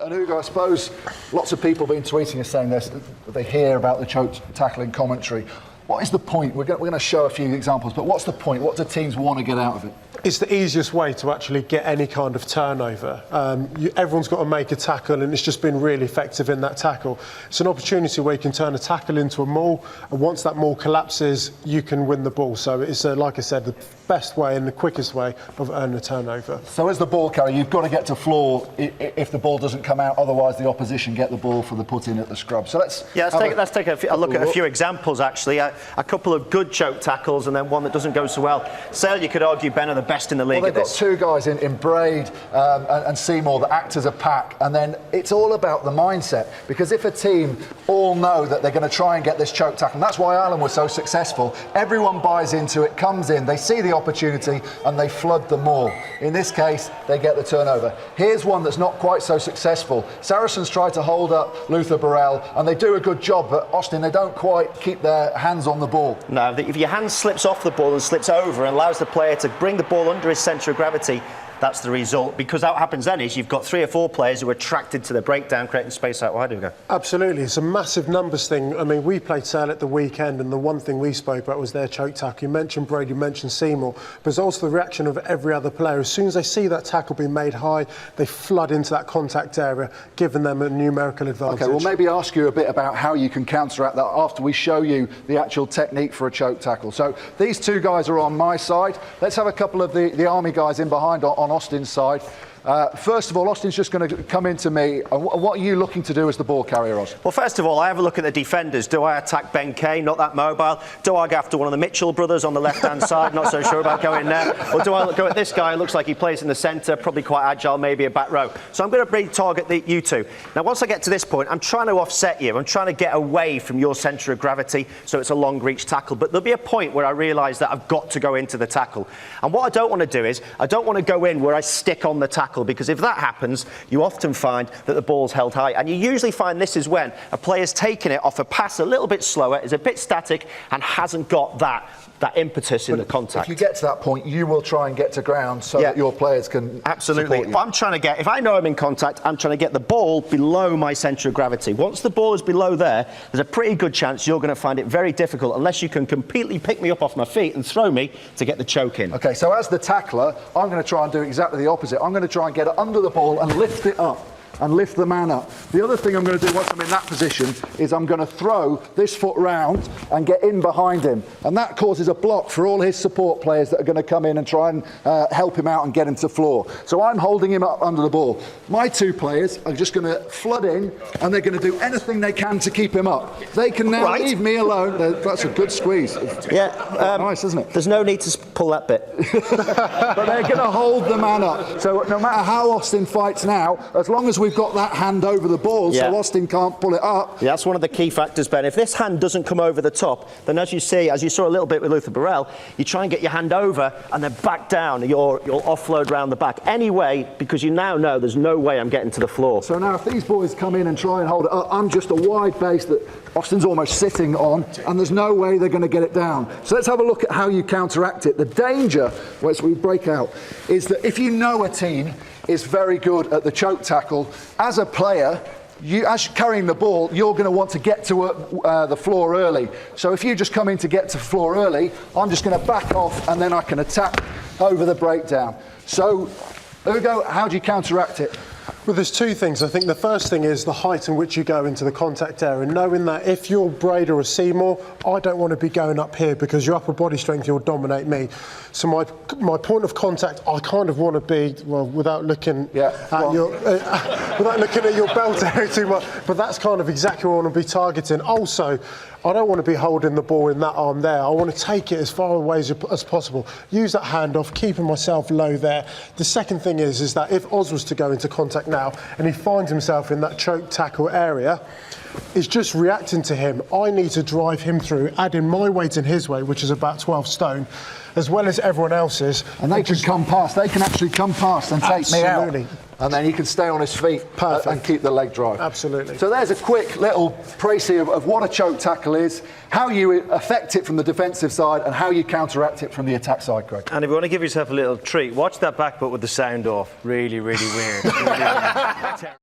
And Ugo, I suppose lots of people have been tweeting us saying this, they hear about the choke tackling commentary. What is the point? We're going to show a few examples, but what's the point? What do teams want to get out of it? It's the easiest way to actually get any kind of turnover. Everyone's got to make a tackle, and it's just been really effective in that tackle. It's an opportunity where you can turn a tackle into a maul, and once that maul collapses, you can win the ball. So it's, like I said, the best way and the quickest way of earning a turnover. So as the ball carrier, you've got to get to floor if the ball doesn't come out, otherwise the opposition get the ball for the put in at the scrub. So let's take a look at a few examples, actually. A couple of good choke tackles and then one that doesn't go so well. Sale, you could argue, Ben are the best in the league. Well, they've got two guys in Braid and Seymour that act as a pack, and then it's all about the mindset, because if a team all know that they're going to try and get this choke tackle, and that's why Ireland was so successful, everyone buys into it, comes in, they see the opportunity and they flood the maul. In this case, they get the turnover. Here's one that's not quite so successful. Saracens try to hold up Luther Burrell and they do a good job, but Austin, they don't quite keep their hands on the ball. No, if your hand slips off the ball and slips over and allows the player to bring the ball under his centre of gravity, that's the result, because what happens then is you've got 3 or 4 players who are attracted to the breakdown, creating space out wide. Ugo. Absolutely, it's a massive numbers thing. I mean, we played Sale at the weekend, and the one thing we spoke about was their choke tackle. You mentioned Brady, you mentioned Seymour, but it's also the reaction of every other player. As soon as they see that tackle being made high, they flood into that contact area, giving them a numerical advantage. Okay, we'll maybe ask you a bit about how you can counteract that after we show you the actual technique for a choke tackle. So these two guys are on my side. Let's have a couple of the Army guys in behind on Austin's side. First of all, Austin's just going to come into me. What are you looking to do as the ball carrier, Austin? Well, first of all, I have a look at the defenders. Do I attack Ben Kay, not that mobile? Do I go after one of the Mitchell brothers on the left-hand side? Not so sure about going there. Or do I go at this guy? Looks like he plays in the centre, probably quite agile, maybe a back row. So I'm going to target you two. Now, once I get to this point, I'm trying to offset you. I'm trying to get away from your centre of gravity, so it's a long reach tackle. But there'll be a point where I realise that I've got to go into the tackle. And what I don't want to do is, I don't want to go in where I stick on the tackle, because if that happens, you often find that the ball's held high. And you usually find this is when a player's taken it off a pass a little bit slower, is a bit static, and hasn't got that impetus in the contact. If you get to that point, you will try and get to ground so that your players can absolutely. If I know I'm in contact, I'm trying to get the ball below my centre of gravity. Once the ball is below there, there's a pretty good chance you're going to find it very difficult, unless you can completely pick me up off my feet and throw me to get the choke in. Okay, so as the tackler, I'm going to try and do exactly the opposite. I'm going to try and get it under the ball and lift it up. And lift the man up. The other thing I'm going to do once I'm in that position is I'm going to throw this foot round and get in behind him. And that causes a block for all his support players that are going to come in and try and help him out and get him to floor. So I'm holding him up under the ball. My two players are just going to flood in, and they're going to do anything they can to keep him up. They can now leave me alone. That's a good squeeze. Yeah, nice, isn't it? There's no need to pull that bit. But they're going to hold the man up. So no matter how Austin fights now, as long as we've got that hand over the ball, so Austin can't pull it up. Yeah, that's one of the key factors, Ben. If this hand doesn't come over the top, then as you saw a little bit with Luther Burrell, you try and get your hand over and then back down. You'll offload round the back anyway, because you now know there's no way I'm getting to the floor. So now if these boys come in and try and hold it up, I'm just a wide base that Austin's almost sitting on, and there's no way they're going to get it down. So let's have a look at how you counteract it. The danger, as we break out, is that if you know a team is very good at the choke tackle, as a player, as you're carrying the ball, you're going to want to get to the floor early. So if you just come in to get to floor early, I'm just going to back off, and then I can attack over the breakdown. So, Ugo, how do you counteract it? Well, there's two things. I think the first thing is the height in which you go into the contact area, knowing that if you're Braid or Seymour, I don't want to be going up here, because your upper body strength, you'll dominate me. So my point of contact, I kind of want to be, well, without looking at your belt area too much, but that's kind of exactly what I want to be targeting. Also, I don't want to be holding the ball in that arm there. I want to take it as far away as possible. Use that hand off, keeping myself low there. The second thing is that if Oz was to go into contact now and he finds himself in that choke tackle area, is just reacting to him. I need to drive him through, adding my weight and his weight, which is about 12 stone, as well as everyone else's. And they can come past. They can actually come past and take me out. And then he can stay on his feet and keep the leg drive. Absolutely. So there's a quick little précis of what a choke tackle is, how you affect it from the defensive side, and how you counteract it from the attack side, Craig. And if you want to give yourself a little treat, watch that back foot with the sound off. Really, really weird. Really, really